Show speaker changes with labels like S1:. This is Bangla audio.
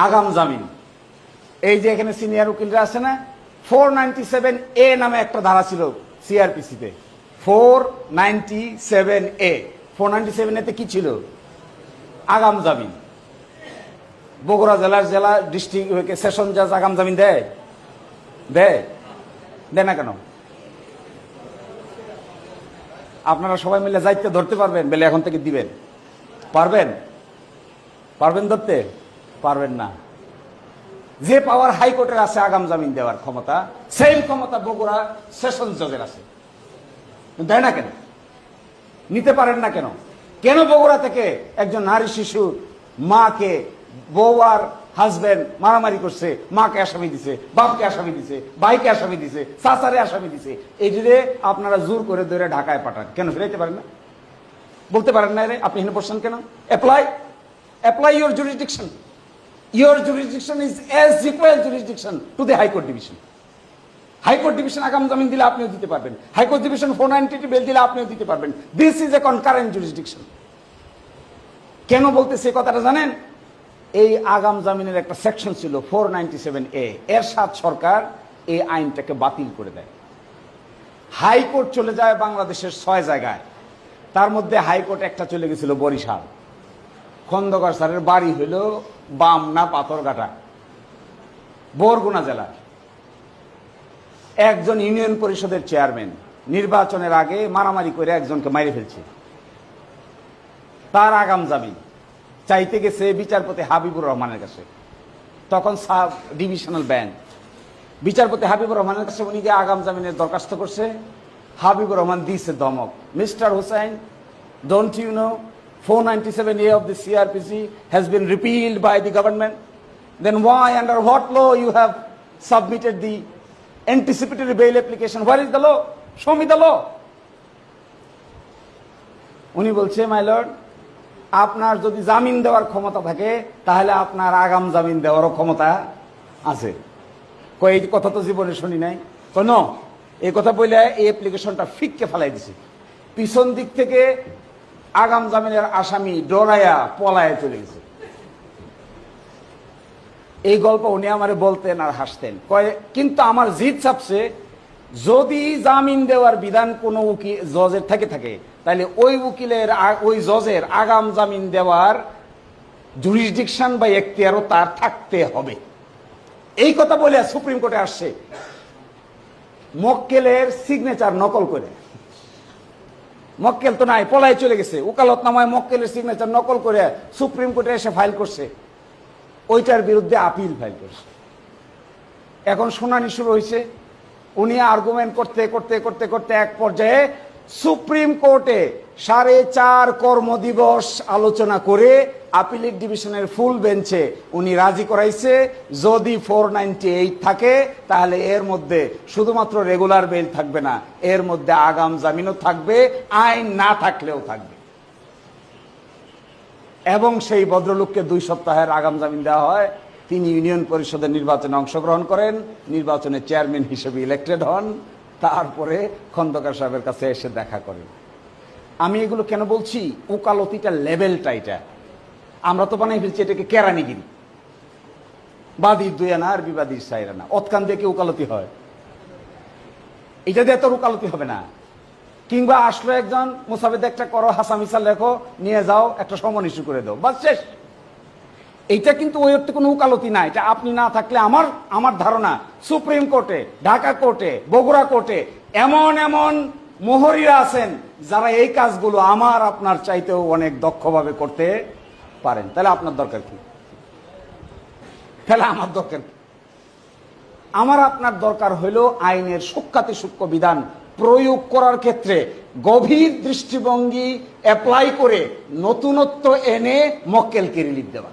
S1: আগাম জামিন, এই যে এখানে সিনিয়র উকিলরা আছে না, 497A নামে একটা ধারা ছিল সিআরপিসিতে। 497A, 497A কি ছিল? আগাম জামিন। বগুড়া জেলা ডিস্ট্রিক্ট সেশন জাজ আগাম জামিন দেয়? দেয় না কেন? আপনারা সবাই মিলে দায়িত্ব ধরতে পারবেন? বলে এখন থেকে দিবেন? পারবেন ধরতে? পারবেন না। যে পাওয়ার হাইকোর্টের আছে আগাম জামিন দেওয়ার ক্ষমতা, সেম ক্ষমতা বগুড়া সেশন জজের আছে। দেয় না কেন? নিতে পারেন না কেন? কেন বগুড়া থেকে একজন নারী শিশু মাকে, বউ আর হাজবেন্ড মারামারি করছে, মাকে আসামি দিছে, বাপকে আসামি দিছে, ভাইকে আসামি দিছে, চাচারে আসামি দিছে, এই যে আপনারা জোর করে ধরে ঢাকায় পাঠান, কেন ফিরাইতে পারেন না? বলতে পারেন না রে আপনি এখানে বসছেন কেন? Apply your jurisdiction. Your jurisdiction is as equal jurisdiction to the High Court Division. High Court Division আগাম জামিন দিলে আপনিও দিতে পারবেন, High Court Division 492 বেল দিলে আপনিও দিতে পারবেন। This is a concurrent jurisdiction. কেন বলতেছে কথাটা জানেন? এই আগাম জামিনের একটা সেকশন ছিল 497A, এরশাদ সরকার এই আইনটাকে বাতিল করে দেয়। হাইকোর্ট চলে যায় বাংলাদেশের 6 জায়গায়, তার মধ্যে হাইকোর্ট একটা চলে গেছিল বরিশাল। খন্দকার স্যারের বাড়ি হইল বামনা পাথরঘাটা, বরগুনা জেলার। একজন ইউনিয়ন পরিষদের চেয়ারম্যান নির্বাচনের আগে মারামারি করে একজনকে মাইরে ফেলছে, তার আগাম জামিন চাইতে গেছে বিচারপতি হাবিবুর রহমানের কাছে। তখন সাব ডিভিশনাল বেঞ্চ বিচারপতি হাবিবুর রহমানের কাছে উনি গিয়ে আগাম জামিনের দরখাস্ত করছে। হাবিবুর রহমান দিয়েছে ধমক, mister Hussain, don't you know 497A of the CRPC has been repealed by the government? Then why, under what law you have submitted the anticipatory bail application? Where is the law? Show me the law. উনি বলছে, মাই লর্ড, আপনার যদি জামিন দেওয়ার ক্ষমতা থাকে তাহলে আপনার আগাম জামিন দেওয়ারও ক্ষমতা আছে। এই কথা তো জীবনে শুনি নাই। কোন এই কথা বলে এই অ্যাপ্লিকেশনটা ফিককে ফেলাই দিছে। পিছন দিক থেকে আগাম জামিনের আসামি ডরায়া পলায় চলে গেছে। এই গল্প উনি আমারে বলতেন আর হাসতেন। কিন্তু আমার জিদ চাপছে, যদি জামিন দেওয়ার বিধান কোনো জজের থাকে তাহলে ওই উকিলের, ওই জজের আগাম জামিন দেওয়ার জুরিসডিকশন বা এখতিয়ারও তার থাকতে হবে। এই কথা বলে সুপ্রিম কোর্টে আসছে মক্কেলের সিগনেচার নকল করে। মক্কেল তো নাই, পলায় চলে গেছে, ওকালতনামায় মক্কেলের সিগনেচার নকল করে সুপ্রিম কোর্টে এসে ফাইল করছে, ওইটার বিরুদ্ধে আপিল ফাইল করছে। এখন শুনানি শুরু হয়েছে। উনি আর্গুমেন্ট করতে করতে করতে করতে এক পর্যায়ে সুপ্রিম কোর্টে 4.5 কর্মদিবস আলোচনা করে আপিলেট ডিভিশনের ফুল বেঞ্চে উনি রাজি করাইছে, যদি 498 থাকে তাহলে এর মধ্যে শুধুমাত্র রেগুলার বেল থাকবে না, এর মধ্যে আগাম জামিনও থাকবে, আইন না থাকলেও থাকবে। এবং সেই ভদ্রলোককে 2 সপ্তাহের আগাম জামিন দেওয়া হয়। তিনি ইউনিয়ন পরিষদের নির্বাচনে অংশগ্রহণ করেন, নির্বাচনে চেয়ারম্যান হিসেবে ইলেক্টেড হন, তারপরে খন্দকার সাহেবের কাছে এসে দেখা করেন। আমি এগুলো কেন বলছি? ওকালতিটা লেভেলটা এটা আমরা তো বানাই ফেলছি এটাকে কেরানিগিরি। বাদীর 2 আনা আর বিবাদীর 4 আনা, অতকান দিয়ে কি ওকালতি হয়? এটা দিয়ে তো ওকালতি হবে না। কিংবা আসলো একজন, মুসাফেদ একটা করো, হাসামিসা লেখো, নিয়ে যাও, একটা সমন ইস্যু করে দাও, বাস শেষ। এইটা কিন্তু ওই অর্থে কোনো ওকালতি না। এটা আপনি না থাকলে আমার ধারণা সুপ্রিম কোর্টে, ঢাকা কোর্টে, বগুড়া কোর্টে এমন এমন মোহরিরা আছেন যারা এই কাজগুলো আমার আপনার চাইতেও অনেক দক্ষভাবে করতে পারেন। তাহলে আপনার দরকার কি? তাহলে আমার দরকার কি? আমার আপনার দরকার হইল আইনের সূক্ষ্মাতি সূক্ষ্ম বিধান প্রয়োগ করার ক্ষেত্রে গভীর দৃষ্টিভঙ্গি অ্যাপ্লাই করে নতুনত্ব এনে মক্কেলকে রিলিফ দেওয়া।